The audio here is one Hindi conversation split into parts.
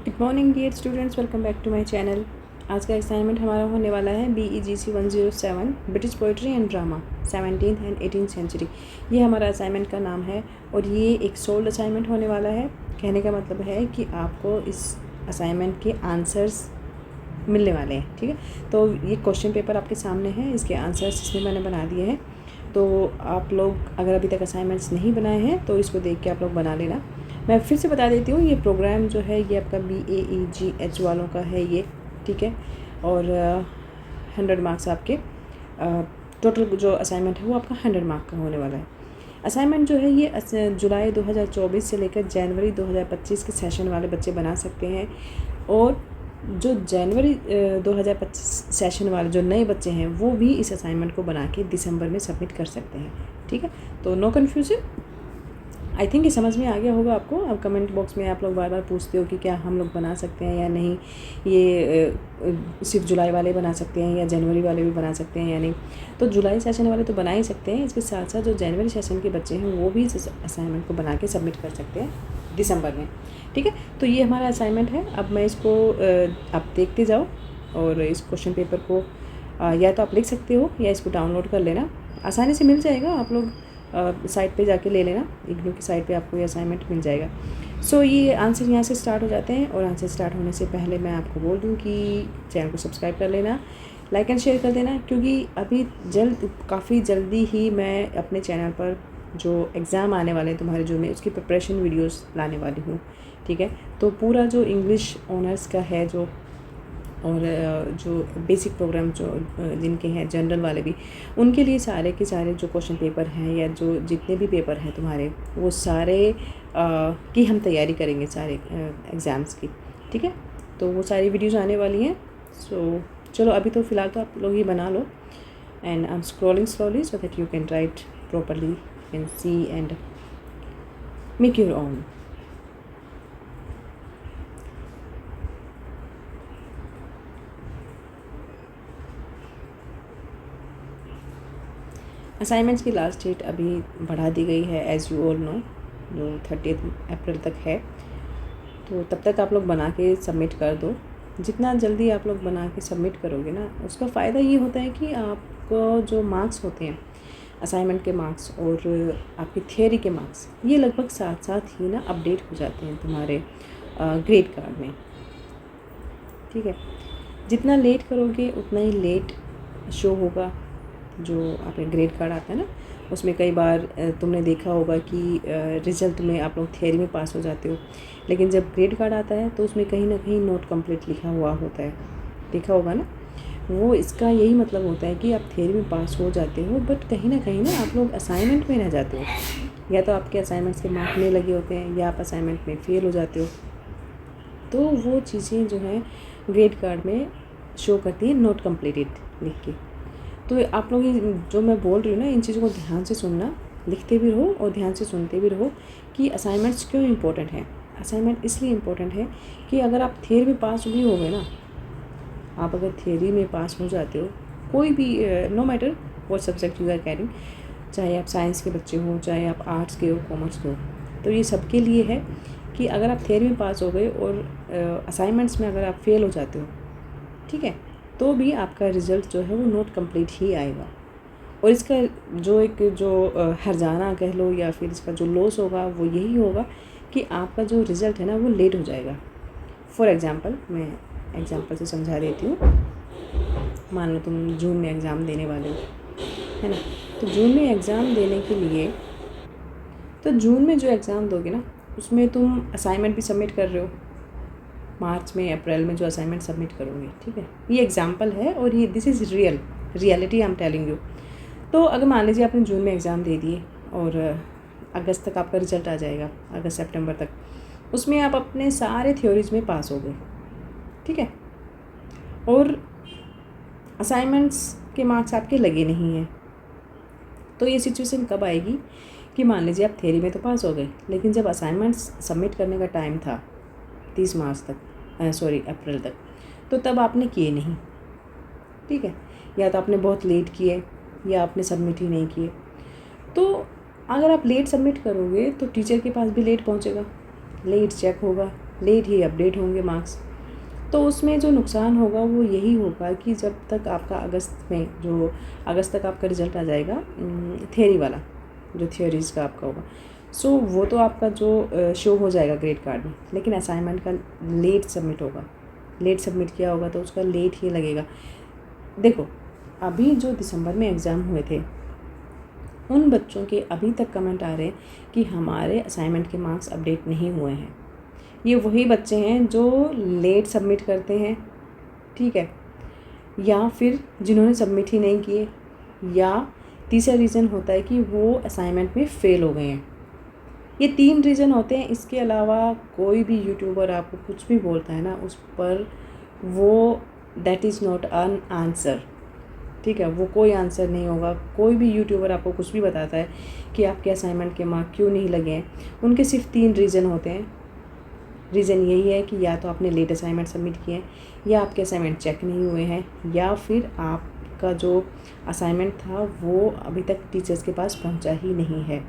Good morning dear students, welcome back to my channel. आज का असाइनमेंट हमारा होने वाला है BEGC 107 British poetry and drama 17th and 18th century. ये हमारा असाइनमेंट का नाम है और ये एक सोल्ड असाइनमेंट होने वाला है। कहने का मतलब है कि आपको इस असाइनमेंट के आंसर्स मिलने वाले हैं। ठीक है, तो ये क्वेश्चन पेपर आपके सामने है, इसके आंसर्स इसमें मैंने बना दिए हैं। तो आप लोग अगर अभी तक असाइनमेंट्स नहीं बनाए हैं तो इसको देख के आप लोग बना लेना। मैं फिर से बता देती हूँ, ये प्रोग्राम जो है ये आपका BAEGH वालों का है ये। ठीक है, और 100 मार्क्स आपके टोटल जो असाइनमेंट है वो आपका 100 मार्क का होने वाला है। असाइनमेंट जो है ये जुलाई 2024 से लेकर जनवरी 2025 के सेशन वाले बच्चे बना सकते हैं, और जो जनवरी 2025 सेशन वाले जो नए बच्चे हैं वो भी इस असाइनमेंट को बना के दिसंबर में सबमिट कर सकते हैं। ठीक है, तो नो कन्फ्यूजन। आई थिंक ये समझ में आ गया होगा आपको। अब कमेंट बॉक्स में आप लोग बार बार पूछते हो कि क्या हम लोग बना सकते हैं या नहीं, ये सिर्फ जुलाई वाले बना सकते हैं या जनवरी वाले भी बना सकते हैं या नहीं। तो जुलाई सेशन वाले तो बना ही सकते हैं, इसके साथ साथ जो जनवरी सेशन के बच्चे हैं वो भी इस असाइनमेंट को बना के सबमिट कर सकते हैं दिसंबर में। ठीक है, तो ये हमारा असाइनमेंट है। अब मैं इसको आप देखते जाओ और इस क्वेश्चन पेपर को या तो आप लिख सकते हो या इसको डाउनलोड कर लेना, आसानी से मिल जाएगा। आप लोग साइट पे जाके ले लेना, इग्नू की साइट पे आपको ये असाइनमेंट मिल जाएगा। सो ये आंसर यहाँ से स्टार्ट हो जाते हैं, और आंसर स्टार्ट होने से पहले मैं आपको बोल दूँ कि चैनल को सब्सक्राइब कर लेना, लाइक एंड शेयर कर देना, क्योंकि अभी काफ़ी जल्दी ही मैं अपने चैनल पर जो एग्ज़ाम आने वाले हैं तुम्हारे जो में उसकी प्रिपरेशन वीडियोस लाने वाली हूँ। ठीक है, तो पूरा जो इंग्लिश ऑनर्स का है जो, और जो बेसिक प्रोग्राम जो जिनके हैं जनरल वाले भी, उनके लिए सारे के सारे जो क्वेश्चन पेपर हैं या जो जितने भी पेपर हैं तुम्हारे वो सारे की हम तैयारी करेंगे सारे एग्ज़ाम्स की। ठीक है, तो वो सारी वीडियोज़ आने वाली हैं। सो चलो अभी तो फ़िलहाल तो आप लोग ही बना लो, and I am scrolling slowly so that you can write properly and see and make your own. Assignments की लास्ट डेट अभी बढ़ा दी गई है, एज़ यू ऑल नो, जो 30 अप्रैल तक है। तो तब तक आप लोग बना के सबमिट कर दो। जितना जल्दी आप लोग बना के सबमिट करोगे ना, उसका फ़ायदा ये होता है कि आपको जो मार्क्स होते हैं असाइनमेंट के मार्क्स और आपकी थियोरी के मार्क्स, ये लगभग साथ साथ ही ना अपडेट हो जाते हैं तुम्हारे ग्रेड कार्ड में। ठीक है, जितना लेट करोगे उतना ही लेट शो होगा। जो आपका ग्रेड कार्ड आता है ना, उसमें कई बार तुमने देखा होगा कि रिज़ल्ट में आप लोग थियरी में पास हो जाते हो, लेकिन जब ग्रेड कार्ड आता है तो उसमें कहीं ना कहीं नोट कंप्लीट लिखा हुआ होता है। देखा होगा ना, वो इसका यही मतलब होता है कि आप थियरी में पास हो जाते हो, बट कहीं ना आप लोग असाइनमेंट में रह जाते हो, या तो आपके असाइनमेंट्स के मार्क नहीं लगे होते हैं या आप असाइनमेंट में फेल हो जाते हो। तो वो चीज़ें जो हैं ग्रेड कार्ड में शो करती है नोट कम्प्लीटेड लिख के। तो आप लोग जो मैं बोल रही हूँ ना, इन चीज़ों को ध्यान से सुनना, लिखते भी रहो और ध्यान से सुनते भी रहो कि असाइनमेंट्स क्यों इम्पोर्टेंट हैं। असाइनमेंट इसलिए इम्पोर्टेंट है कि अगर आप थियरी में पास भी हो गए ना, आप अगर थियरी में पास हो जाते हो, कोई भी no matter what subject you are carrying, चाहे आप साइंस के बच्चे हो, चाहे आप आर्ट्स के हो, कॉमर्स के हो, तो ये सबके लिए है कि अगर आप थियरी में पास हो गए और असाइनमेंट्स में अगर आप फेल हो जाते हो, ठीक है, तो भी आपका रिज़ल्ट जो है वो नोट कंप्लीट ही आएगा। और इसका जो हर्जाना कह लो या फिर इसका जो लॉस होगा वो यही होगा कि आपका जो रिज़ल्ट है ना वो लेट हो जाएगा। फॉर एग्ज़ाम्पल, मैं एग्ज़ाम्पल से समझा देती हूँ। मान लो तुम जून में एग्ज़ाम देने वाले हो, है ना, तो जून में एग्ज़ाम देने के लिए, तो जून में जो एग्ज़ाम दोगे ना उसमें तुम असाइनमेंट भी सबमिट कर रहे हो, मार्च में अप्रैल में जो असाइनमेंट सबमिट करोगे। ठीक है, ये एग्जांपल है और ये this is reality I am telling you. तो अगर मान लीजिए आपने जून में एग्ज़ाम दे दिए और अगस्त तक आपका रिजल्ट आ जाएगा, अगस्त सितंबर तक, उसमें आप अपने सारे थ्योरीज में पास हो गए। ठीक है, और असाइनमेंट्स के मार्क्स आपके लगे नहीं हैं, तो ये सिचुएशन कब आएगी कि मान लीजिए आप थ्योरी में तो पास हो गए, लेकिन जब असाइनमेंट्स सबमिट करने का टाइम था 30 मार्च तक, अप्रैल तक, तो तब आपने किए नहीं। ठीक है, या तो आपने बहुत लेट किए या आपने सबमिट ही नहीं किए। तो अगर आप लेट सबमिट करोगे तो टीचर के पास भी लेट पहुंचेगा, लेट चेक होगा, लेट ही अपडेट होंगे मार्क्स। तो उसमें जो नुकसान होगा वो यही होगा कि जब तक आपका अगस्त तक आपका रिज़ल्ट आ जाएगा थियरी वाला, जो थियरीज़ का आपका होगा, सो वो तो आपका जो शो हो जाएगा ग्रेड कार्ड में, लेकिन असाइनमेंट का लेट सबमिट होगा। लेट सबमिट किया होगा तो उसका लेट ही लगेगा। देखो, अभी जो दिसंबर में एग्ज़ाम हुए थे उन बच्चों के अभी तक कमेंट आ रहे हैं कि हमारे असाइनमेंट के मार्क्स अपडेट नहीं हुए हैं। ये वही बच्चे हैं जो लेट सबमिट करते हैं, ठीक है, या फिर जिन्होंने सबमिट ही नहीं किए, या तीसरा रीज़न होता है कि वो असाइनमेंट में फ़ेल हो गए हैं। ये 3 रीज़न होते हैं। इसके अलावा कोई भी यूट्यूबर आपको कुछ भी बोलता है ना, उस पर वो that is not an answer, ठीक है, वो कोई आंसर नहीं होगा। कोई भी यूट्यूबर आपको कुछ भी बताता है कि आपके असाइनमेंट के मार्क क्यों नहीं लगे हैं, उनके सिर्फ 3 रीज़न होते हैं। रीज़न यही है कि या तो आपने लेट असाइनमेंट सबमिट किए हैं, या आपके असाइनमेंट चेक नहीं हुए हैं, या फिर आपका जो असाइनमेंट था वो अभी तक टीचर्स के पास पहुंचा ही नहीं है,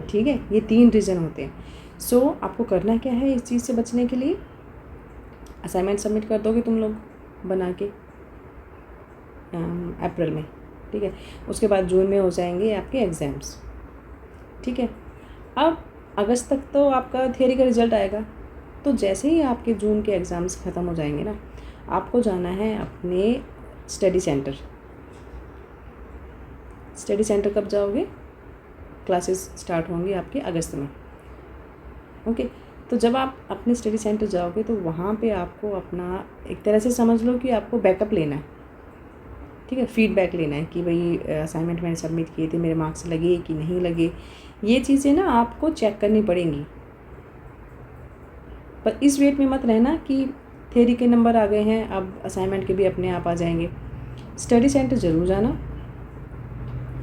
ठीक है। ये 3 रीज़न होते हैं। सो आपको करना क्या है इस चीज़ से बचने के लिए? असाइनमेंट सबमिट कर दोगे तुम लोग बना के अप्रैल में, ठीक है। उसके बाद जून में हो जाएंगे आपके एग्ज़ाम्स, ठीक है। अब अगस्त तक तो आपका थियरी का रिज़ल्ट आएगा, तो जैसे ही आपके जून के एग्ज़ाम्स ख़त्म हो जाएंगे ना, आपको जाना है अपने स्टडी सेंटर। स्टडी सेंटर कब जाओगे? क्लासेस स्टार्ट होंगी आपके अगस्त में, ओके। तो जब आप अपने स्टडी सेंटर जाओगे तो वहाँ पे आपको अपना एक तरह से समझ लो कि आपको बैकअप लेना है, ठीक है, फीडबैक लेना है कि भाई असाइनमेंट मैंने सबमिट किए थे, मेरे मार्क्स लगे कि नहीं लगे। ये चीज़ें ना आपको चेक करनी पड़ेंगी। पर इस वेट में मत रहना कि थ्योरी के नंबर आ गए हैं, अब असाइनमेंट के भी अपने आप आ जाएंगे। स्टडी सेंटर ज़रूर जाना,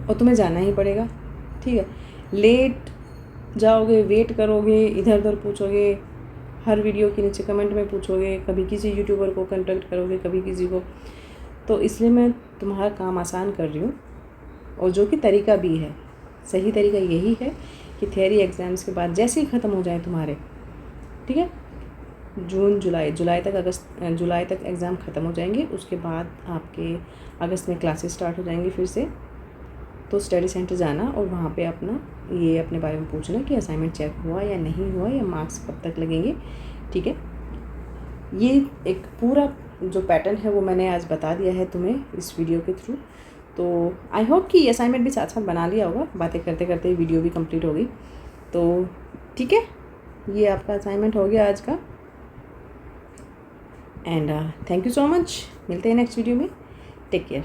और तुम्हें जाना ही पड़ेगा, ठीक है। लेट जाओगे, वेट करोगे, इधर उधर पूछोगे, हर वीडियो के नीचे कमेंट में पूछोगे, कभी किसी यूट्यूबर को कंटेक्ट करोगे, कभी किसी को, तो इसलिए मैं तुम्हारा काम आसान कर रही हूँ, और जो कि तरीका भी है, सही तरीका यही है कि थियरी एग्ज़ाम्स के बाद जैसे ही ख़त्म हो जाए तुम्हारे, ठीक है, जुलाई तक एग्ज़ाम ख़त्म हो जाएंगे। उसके बाद आपके अगस्त में क्लासेस स्टार्ट हो जाएंगी फिर से। तो स्टडी सेंटर जाना और वहाँ पे अपने बारे में पूछना कि असाइनमेंट चेक हुआ या नहीं हुआ, या मार्क्स कब तक लगेंगे, ठीक है। ये एक पूरा जो पैटर्न है वो मैंने आज बता दिया है तुम्हें इस वीडियो के थ्रू। तो आई होप कि असाइनमेंट भी साथ साथ बना लिया होगा, बातें करते करते वीडियो भी कंप्लीट हो गई। तो ठीक है, ये आपका असाइनमेंट हो गया आज का। And thank you so much. मिलते हैं नेक्स्ट वीडियो में। Take care.